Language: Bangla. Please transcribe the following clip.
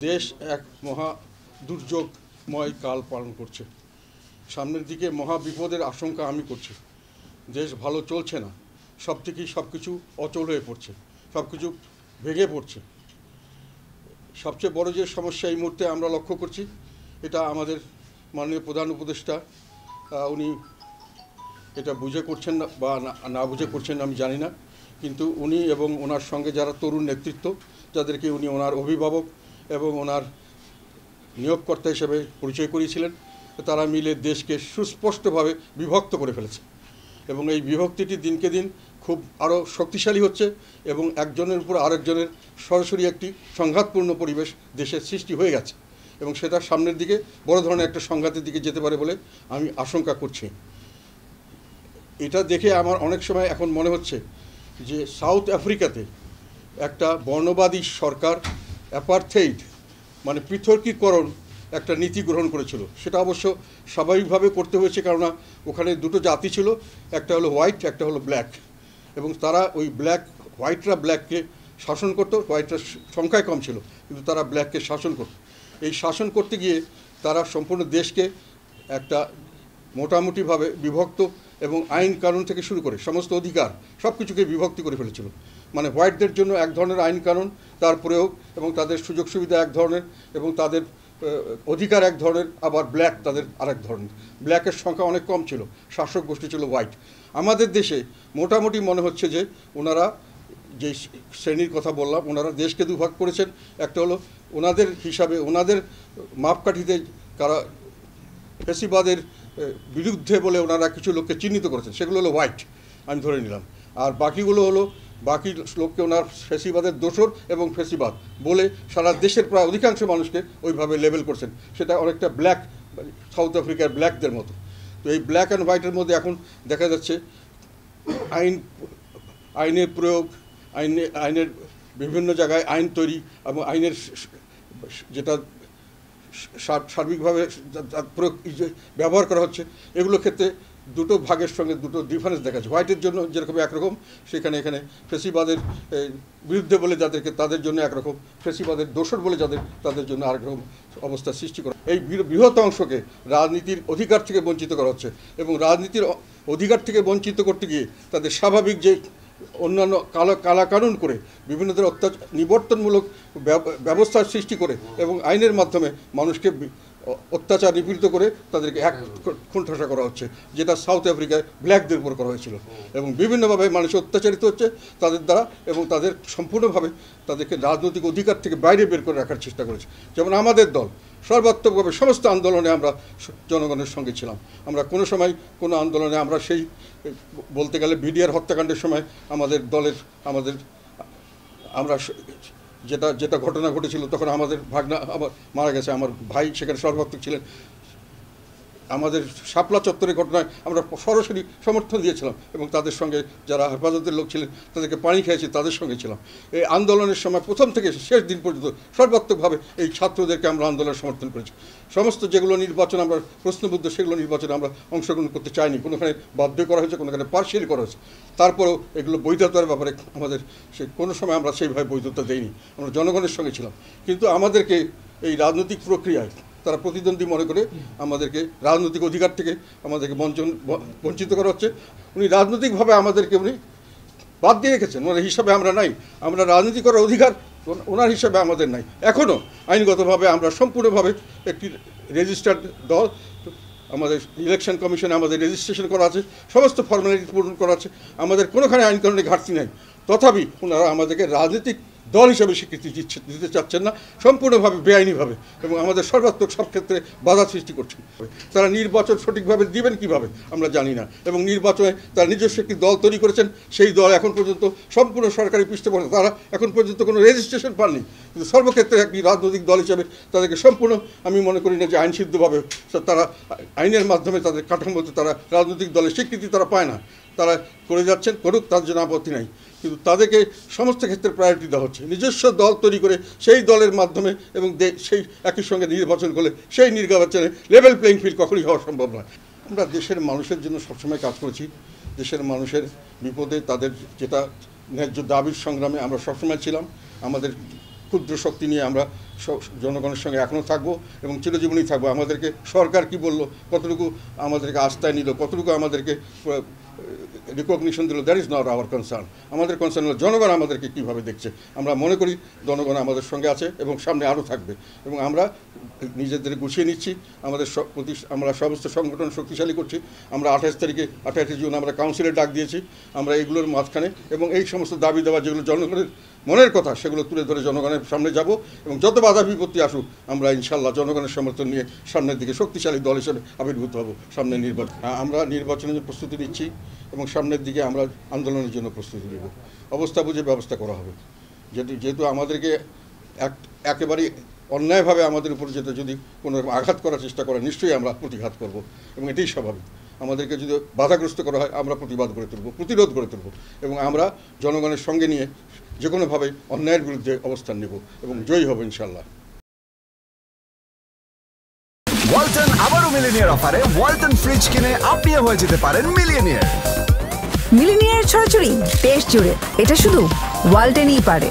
দেশ এক মহা দুর্যোগময় কাল পালন করছে। সামনের দিকে মহা বিপদের আশঙ্কা আমি করছি। দেশ ভালো চলছে না, সব থেকেই সব কিছু অচল হয়ে পড়ছে, সব কিছু ভেঙে পড়ছে। সবচেয়ে বড় যে সমস্যা এই মুহূর্তে আমরা লক্ষ্য করছি, এটা আমাদের মাননীয় প্রধান উপদেষ্টা উনি এটা বুঝে করছেন না বা না বুঝে করছেন আমি জানি না, কিন্তু উনি এবং ওনার সঙ্গে যারা তরুণ নেতৃত্ব, যাদেরকে উনি ওনার অভিভাবক এবং ওনার নিয়োগকর্তা হিসেবে পরিচয় করিয়েছিলেন, তারা মিলে দেশকে সুস্পষ্টভাবে বিভক্ত করে ফেলেছে এবং এই বিভক্তিটি দিনকে দিন খুব আরও শক্তিশালী হচ্ছে এবং একজনের উপর আরেকজনের সরাসরি একটি সংঘাতপূর্ণ পরিবেশ দেশের সৃষ্টি হয়ে গেছে এবং সেটা সামনের দিকে বড় ধরনের একটা সংঘাতের দিকে যেতে পারে বলে আমি আশঙ্কা করছি। এটা দেখে আমার অনেক সময় এখন মনে হচ্ছে যে সাউথ আফ্রিকাতে একটা বর্ণবাদী সরকার অ্যাপারথেইড মানে পৃথকীকরণ একটা নীতি গ্রহণ করেছিল। সেটা অবশ্য স্বাভাবিকভাবে করতে হয়েছে, কেননা ওখানে দুটো জাতি ছিল, একটা হলো হোয়াইট, একটা হলো ব্ল্যাক, এবং তারা ওই হোয়াইটরা ব্ল্যাককে শাসন করতো। হোয়াইটরা সংখ্যায় কম ছিল, কিন্তু তারা ব্ল্যাককে শাসন করত। এই শাসন করতে গিয়ে তারা সম্পূর্ণ দেশকে একটা মোটামুটিভাবে বিভক্ত এবং আইন কানুন থেকে শুরু করে সমস্ত অধিকার সব কিছুকে বিভক্তি করে ফেলেছিল। মানে হোয়াইটদের জন্য এক ধরনের আইন কানুন, তার প্রয়োগ এবং তাদের সুযোগ সুবিধা এক ধরনের এবং তাদের অধিকার এক ধরনের, আবার ব্ল্যাক তাদের আরেক ধরনের। ব্ল্যাকের সংখ্যা অনেক কম ছিল, শাসক গোষ্ঠী ছিল হোয়াইট। আমাদের দেশে মোটামুটি মনে হচ্ছে যে ওনারা যে শ্রেণীর কথা বললাম, ওনারা দেশকে দুভাগ করেছেন। একটা হলো ওনাদের হিসাবে, ওনাদের মাপকাঠিতে কারা ফ্যাসিবাদের বিরুদ্ধে বলে ওনারা কিছু লোককে চিহ্নিত করেছেন, সেগুলো হলো হোয়াইট, আমি ধরে নিলাম। আর বাকিগুলো হলো বাকি লোককে ওনার ফ্যাসিবাদের দোসর এবং ফ্যাসিবাদ বলে সারা দেশের প্রায় অধিকাংশ মানুষকে ওইভাবে লেবেল করছেন। সেটা অনেকটা ব্ল্যাক, সাউথ আফ্রিকার ব্ল্যাকদের মতো। তো এই ব্ল্যাক অ্যান্ড হোয়াইটের মধ্যে এখন দেখা যাচ্ছে আইনের প্রয়োগ, আইনের বিভিন্ন জায়গায় আইন তৈরি এবং আইনের যেটা সার্বিকভাবে ব্যবহার করা হচ্ছে, এগুলোর ক্ষেত্রে দুটো ভাগের সঙ্গে দুটো ডিফারেন্স দেখা যাচ্ছে। হোয়াইটের জন্য যেরকম একরকম, সেখানে এখানে ফ্যাসিবাদের বিরুদ্ধে বলে যাদেরকে, তাদের জন্য একরকম, ফ্যাসিবাদের দোসর বলে যাদের, তাদের জন্য আরেকরকম অবস্থা সৃষ্টি করা। এই বৃহৎ অংশকে রাজনীতির অধিকার থেকে বঞ্চিত করা হচ্ছে এবং রাজনীতির অধিকার থেকে বঞ্চিত করতে গিয়ে তাদের স্বাভাবিক যে অন্যান্য কালাকানুন করে বিভিন্ন ধরনের নিবর্তনমূলক ব্যবস্থার সৃষ্টি করে এবং আইনের মাধ্যমে মানুষকে অত্যাচার নিপীড়িত করে তাদেরকে এক খুনঠাসা করা হচ্ছে, যেটা সাউথ আফ্রিকায় ব্ল্যাকদের উপর করা হয়েছিল। এবং বিভিন্নভাবে মানুষ অত্যাচারিত হচ্ছে তাদের দ্বারা এবং তাদের সম্পূর্ণভাবে তাদেরকে রাজনৈতিক অধিকার থেকে বাইরে বের করে রাখার চেষ্টা করেছে। যেমন আমাদের দল সর্বাত্মকভাবে সমস্ত আন্দোলনে আমরা জনগণের সঙ্গে ছিলাম। আমরা কোনো সময় কোনো আন্দোলনে আমরা সেই বলতে গেলে বিডিআর হত্যাকাণ্ডের সময় আমাদের দলের আমরা যেটা ঘটনা ঘটেছিল, তখন আমাদের ভাগনা আবার মারা গেছে, আমার ভাই সেখানে সর্বাত্মক ছিলেন। আমাদের শাপলা চত্বরের ঘটনায় আমরা সরাসরি সমর্থন দিয়েছিলাম এবং তাদের সঙ্গে যারা হেফাজতের লোক ছিলেন তাদেরকে পানি খেয়েছি, তাদের সঙ্গে ছিলাম। এই আন্দোলনের সময় প্রথম থেকে শেষ দিন পর্যন্ত সর্বাত্মকভাবে এই ছাত্রদেরকে আমরা আন্দোলনের সমর্থন করেছি। সমস্ত যেগুলো নির্বাচন আমরা প্রশ্নবুদ্ধ, সেগুলো নির্বাচনে আমরা অংশগ্রহণ করতে চাইনি। কোনোখানে বাধ্য করা হয়েছে, কোনোখানে পার্সিয়ালি করা হয়েছে। তারপরেও এগুলো বৈধতার ব্যাপারে আমাদের কোনো সময় আমরা সেইভাবে বৈধতা দেইনি, আমরা জনগণের সঙ্গে ছিলাম। কিন্তু আমাদেরকে এই রাজনৈতিক প্রক্রিয়ায় তারা প্রতিদ্বন্দ্বী মনে করে আমাদেরকে রাজনৈতিক অধিকার থেকে আমাদেরকে বঞ্চিত করা হচ্ছে। উনি রাজনৈতিকভাবে আমাদেরকে উনি বাদ দিয়ে রেখেছেন, ওনার হিসাবে আমরা নাই। আমরা রাজনীতি করার অধিকার ওনার হিসাবে আমাদের নাই। এখনও আইনগতভাবে আমরা সম্পূর্ণভাবে একটি রেজিস্টার্ড দল, আমাদের ইলেকশন কমিশনে আমাদের রেজিস্ট্রেশন করা আছে, সমস্ত ফর্মালিটি পূরণ করা আছে, আমাদের কোনোখানে আইন কানুনে ঘাটতি নাই। তথাপি ওনারা আমাদেরকে রাজনৈতিক দল হিসেবে স্বীকৃতি দিতে চাচ্ছেন না, সম্পূর্ণভাবে বেআইনিভাবে, এবং আমাদের সর্বাত্মক সব ক্ষেত্রে বাধা সৃষ্টি করছেন। তারা নির্বাচন সঠিকভাবে দিবেন কিভাবে আমরা জানি না, এবং নির্বাচনে তারা নিজস্ব একটি দল তৈরি করেছেন, সেই দল এখন পর্যন্ত সম্পূর্ণ সরকারি পৃষ্ঠপোষক, তারা এখন পর্যন্ত কোনো রেজিস্ট্রেশন পাননি। কিন্তু সর্বক্ষেত্রে একটি রাজনৈতিক দল হিসেবে তাদেরকে সম্পূর্ণ, আমি মনে করি না যে আইনসিদ্ধভাবে তারা আইনের মাধ্যমে তাদের কাঠামোতে তারা রাজনৈতিক দলের স্বীকৃতি তারা পায় না। তারা করে যাচ্ছেন, করুক, তার জন্য আপত্তি নাই, কিন্তু তাদেরকে সমস্ত ক্ষেত্রে প্রায়োরিটি দেওয়া হচ্ছে। নিজস্ব দল তৈরি করে সেই দলের মাধ্যমে এবং সেই একই সঙ্গে নির্বাচন করলে সেই নির্বাচনে লেভেল প্লেইং ফিল্ড কখনই হওয়া সম্ভব নয়। আমরা দেশের মানুষের জন্য সবসময় কাজ করেছি। দেশের মানুষের বিপদে তাদের যেটা ন্যায্য দাবির সংগ্রামে আমরা সবসময় ছিলাম। আমাদের ক্ষুদ্র শক্তি নিয়ে আমরা জনগণের সঙ্গে এখনও থাকবো এবং চিরজীবনই থাকবো। আমাদেরকে সরকার কি বলল, কতটুকু আমাদেরকে আস্থায় নিল, কতটুকু আমাদেরকে রিকগনিশন দিল, that is not our concern. আমাদের কনসার্ন হলো জনগণ আমাদেরকে কীভাবে দেখছে। আমরা মনে করি জনগণ আমাদের সঙ্গে আছে এবং সামনে আরও থাকবে, এবং আমরা নিজেদের গুছিয়ে নিচ্ছি। আমরা সমস্ত সংগঠন শক্তিশালী করছি। আমরা 28 জুন আমরা কাউন্সিলে ডাক দিয়েছি। আমরা এইগুলোর মাঝখানে এবং এই সমস্ত দাবি দেওয়া যেগুলো জনগণের মনের কথা সেগুলো তুলে ধরে জনগণের সামনে যাব, এবং যত বাধা বিপত্তি আসুক আমরা ইনশাল্লাহ জনগণের সমর্থন নিয়ে সামনের দিকে শক্তিশালী দল হিসেবে আবির্ভূত হব। সামনে আমরা নির্বাচনের প্রস্তুতি নিচ্ছি এবং সামনের দিকে আমরা আন্দোলনের জন্য প্রস্তুতি নেব। অবস্থা বুঝে ব্যবস্থা করা হবে। যেহেতু আমাদেরকে একেবারে অন্যায়ভাবে আমাদের উপর যদি কোনো আঘাত করার চেষ্টা করে, নিশ্চয়ই আমরা প্রতিঘাত করব, এবং এটাই স্বাভাবিক। আমাদেরকে যদি বাধাগ্রস্ত করা হয় আমরা প্রতিবাদ করে তুলব, প্রতিরোধ করে তুলব, এবং আমরা জনগণের সঙ্গে নিয়ে যে কোনোভাবে অন্যায়ের বিরুদ্ধে অবস্থান নেব এবং জয়ী হব ইনশাল্লাহ। ওয়ালটন আবারও মিলিনিয়ার অফারে ওয়ালটন ফ্রিজ কিনে আপনিও হয়ে যেতে পারেন মিলিয়নিয়ার। মিলিনিয়ার ছড়াছড়ি দেশ জুড়ে, এটা শুধু ওয়ালটনই পারে।